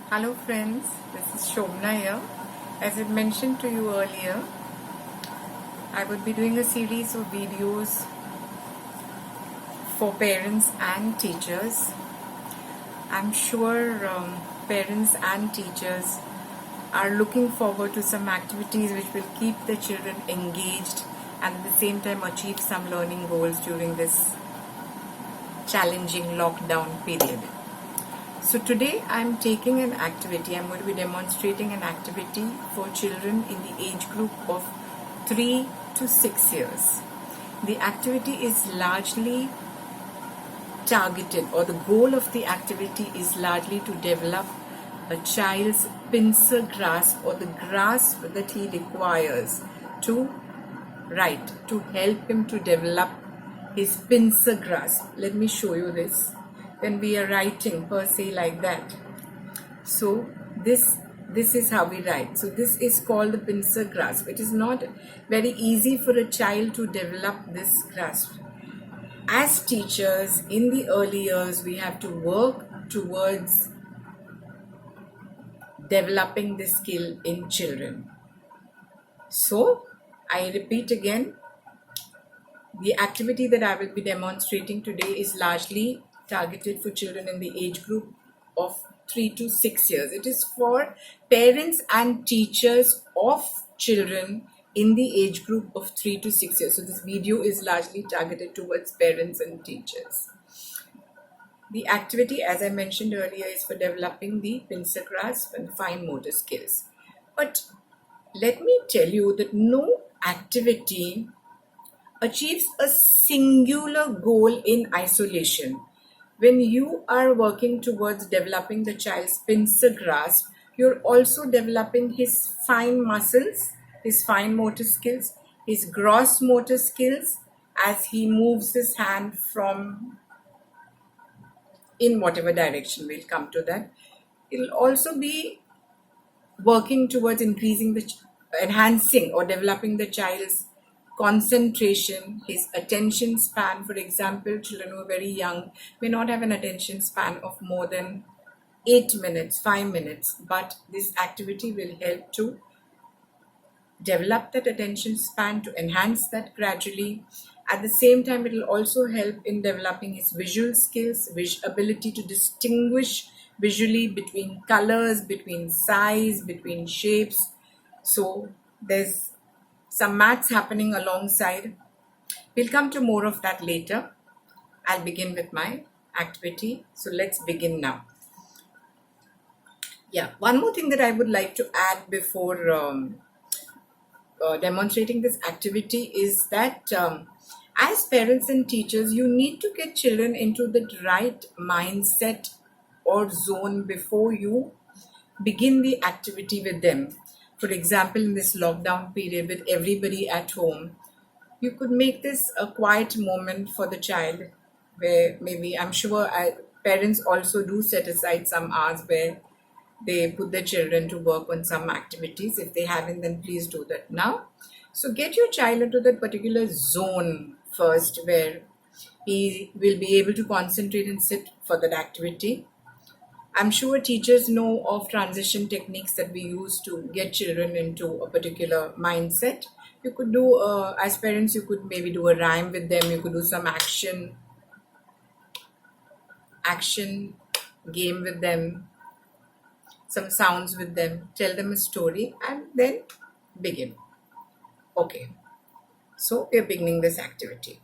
Hello friends, this is Shobna here. As I mentioned to you earlier, I would be doing a series of videos for parents and teachers. I'm sure parents and teachers are looking forward to some activities which will keep the children engaged and at the same time achieve some learning goals during this challenging lockdown period. So today I'm taking an activity, I'm going to be demonstrating an activity for children in the age group of 3 to 6 years. The activity is largely targeted, or the goal of the activity is largely to develop a child's pincer grasp, or the grasp that he requires to write, to help him to develop his pincer grasp. Let me show you this. When we are writing per se like that, so this is how we write. So this is called the pincer grasp. It is not very easy for a child to develop this grasp. As teachers in the early years, we have to work towards developing this skill in children. So I repeat again, the activity that I will be demonstrating today is largely targeted for children in the age group of 3 to 6 years. It is for parents and teachers of children in the age group of 3 to 6 years. So this video is largely targeted towards parents and teachers. The activity, as I mentioned earlier, is for developing the pincer grasp and fine motor skills. But let me tell you that no activity achieves a singular goal in isolation. When you are working towards developing the child's pincer grasp, you're also developing his fine muscles, his fine motor skills, his gross motor skills as he moves his hand from in whatever direction. We'll come to that. It'll also be working towards enhancing or developing the child's concentration, his attention span. For example, children who are very young may not have an attention span of more than 8 minutes, 5 minutes, but this activity will help to develop that attention span, to enhance that gradually. At the same time, it will also help in developing his visual skills, ability to distinguish visually between colors, between size, between shapes. So there's some maths happening alongside. We'll come to more of that later. I'll begin with my activity. So let's begin now. Yeah, one more thing that I would like to add before demonstrating this activity is that as parents and teachers, you need to get children into the right mindset or zone before you begin the activity with them. For example, in this lockdown period with everybody at home, you could make this a quiet moment for the child, where maybe, I'm sure parents also do set aside some hours where they put their children to work on some activities. If they haven't, then please do that now. So get your child into that particular zone first, where he will be able to concentrate and sit for that activity. I'm sure teachers know of transition techniques that we use to get children into a particular mindset. You could do, as parents, you could maybe do a rhyme with them. You could do some action game with them, some sounds with them, tell them a story, and then begin. Okay, so we're beginning this activity.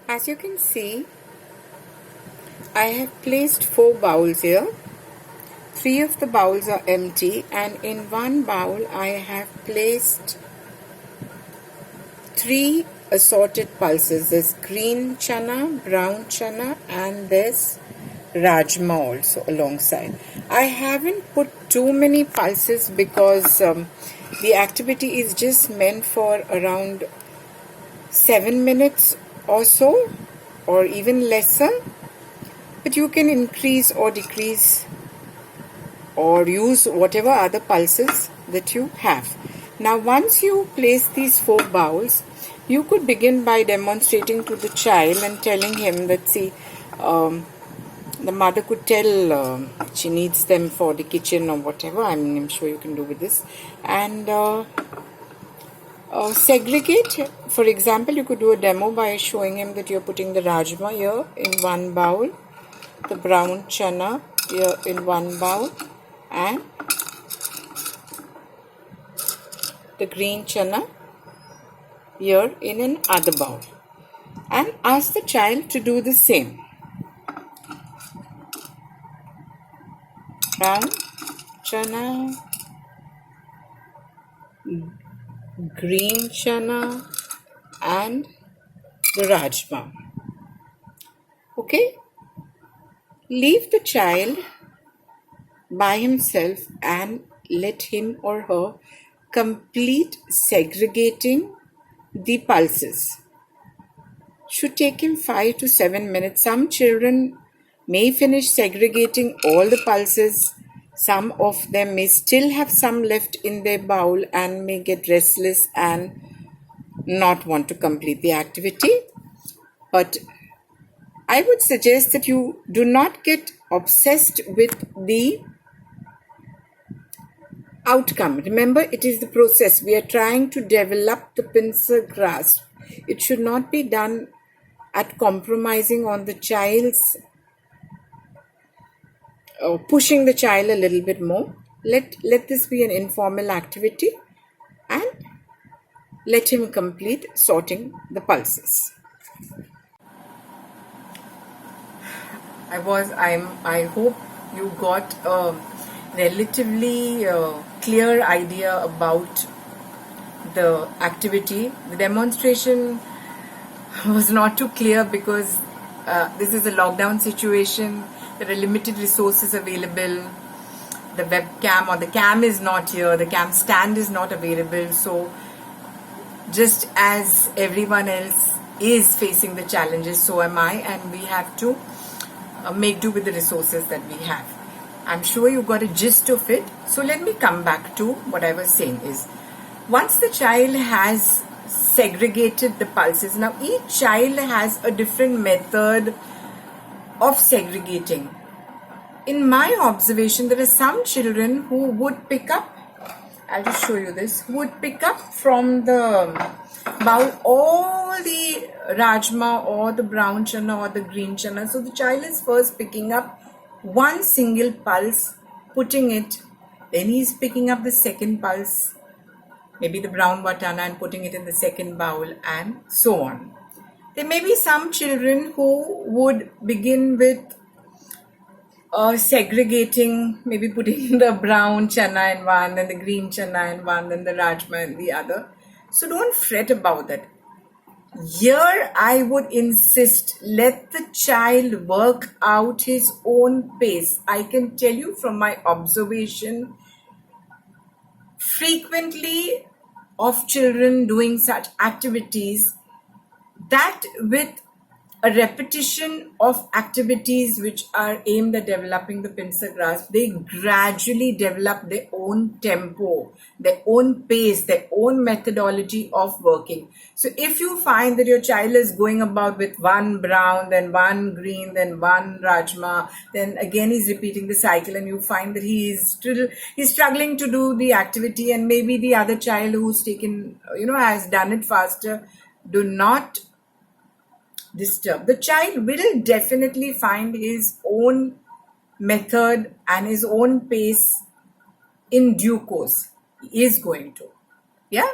As you can see, I have placed 4 bowls here. 3 of the bowls are empty, and in one bowl I have placed 3 assorted pulses. There's green chana, brown chana, and there's rajma also alongside. I haven't put too many pulses because the activity is just meant for around 7 minutes or so, or even lesser, but you can increase or decrease or use whatever other pulses that you have. Now once you place these 4 bowls, you could begin by demonstrating to the child and telling him that, see, um, the mother could tell she needs them for the kitchen or whatever. I mean, I'm sure you can do with this. And segregate. For example, you could do a demo by showing him that you're putting the rajma here in one bowl, the brown chana here in one bowl, and the green chana here in another bowl. And ask the child to do the same. Brown chana, green chana, and the rajma. Okay? Leave the child by himself and let him or her complete segregating the pulses. Should take him 5 to 7 minutes. Some children may finish segregating all the pulses. Some of them may still have some left in their bowl and may get restless and not want to complete the activity. But I would suggest that you do not get obsessed with the outcome. Remember, it is the process. We are trying to develop the pincer grasp. It should not be done at compromising on the child's, pushing the child a little bit more. Let this be an informal activity and let him complete sorting the pulses. I hope you got a relatively clear idea about the activity. The demonstration was not too clear because this is a lockdown situation. There are limited resources available. The webcam or the cam is not here. The cam stand is not available. So just as everyone else is facing the challenges, so am I, and we have to make do with the resources that we have. I'm sure you got a gist of it. So let me come back to what I was saying is, once the child has segregated the pulses, now each child has a different method of segregating. In my observation, there are some children who would pick up, I'll just show you this, who would pick up from the bowl all the rajma or the brown chana or the green chana. So the child is first picking up one single pulse, putting it, then he's picking up the second pulse, maybe the brown watana, and putting it in the second bowl, and so on. There may be some children who would begin with segregating, maybe putting the brown chana in one, then the green chana in one, then the rajma in the other. So don't fret about that. Here I would insist, let the child work out his own pace. I can tell you from my observation, frequently of children doing such activities, that with a repetition of activities which are aimed at developing the pincer grasp, they gradually develop their own tempo, their own pace, their own methodology of working. So if you find that your child is going about with one brown, then one green, then one rajma, then again he's repeating the cycle, and you find that he's struggling to do the activity, and maybe the other child who's taken, has done it faster, do not disturb. The child will definitely find his own method and his own pace in due course. He is going to. Yeah?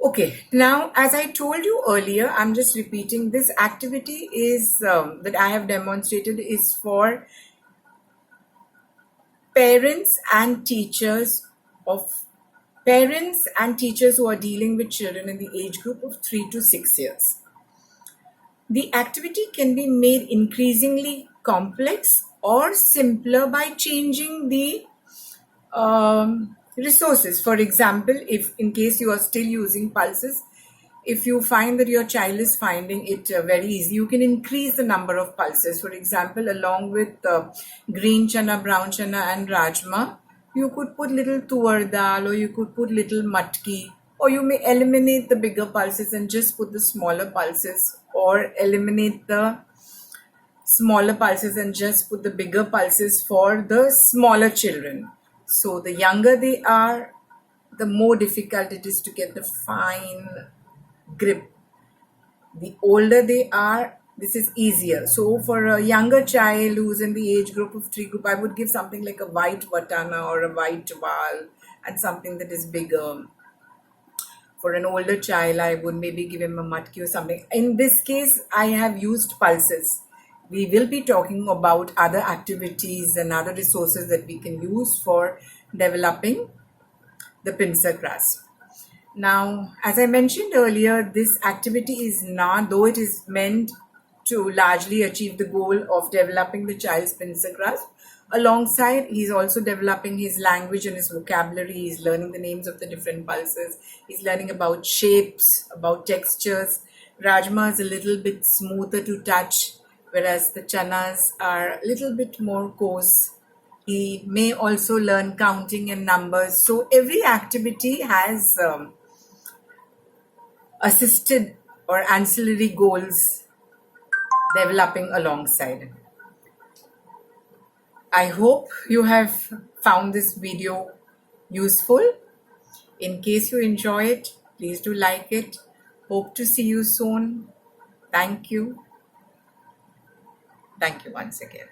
Okay. Now, as I told you earlier, I'm just repeating, this activity is that I have demonstrated is for parents and teachers who are dealing with children in the age group of 3 to 6 years. The activity can be made increasingly complex or simpler by changing the resources. For example, if in case you are still using pulses, if you find that your child is finding it very easy, you can increase the number of pulses. For example, along with green chana, brown chana and rajma, you could put little tuar dal, or you could put little matki, or you may eliminate the bigger pulses and just put the smaller pulses, or eliminate the smaller pulses and just put the bigger pulses for the smaller children. So the younger they are, the more difficult it is to get the fine grip. The older they are, this is easier. So for a younger child who's in the age group of 3 group, I would give something like a white watana or a white wal and something that is bigger. For an older child, I would maybe give him a matki or something. In this case, I have used pulses. We will be talking about other activities and other resources that we can use for developing the pincer grasp. Now, as I mentioned earlier, this activity is not, though it is meant to largely achieve the goal of developing the child's pincer grasp. Alongside, he's also developing his language and his vocabulary. He's learning the names of the different pulses. He's learning about shapes, about textures. Rajma is a little bit smoother to touch, whereas the chanas are a little bit more coarse. He may also learn counting and numbers. So every activity has assisted or ancillary goals developing alongside. I hope you have found this video useful. In case you enjoy it, please do like it. Hope to see you soon. Thank you. Thank you once again.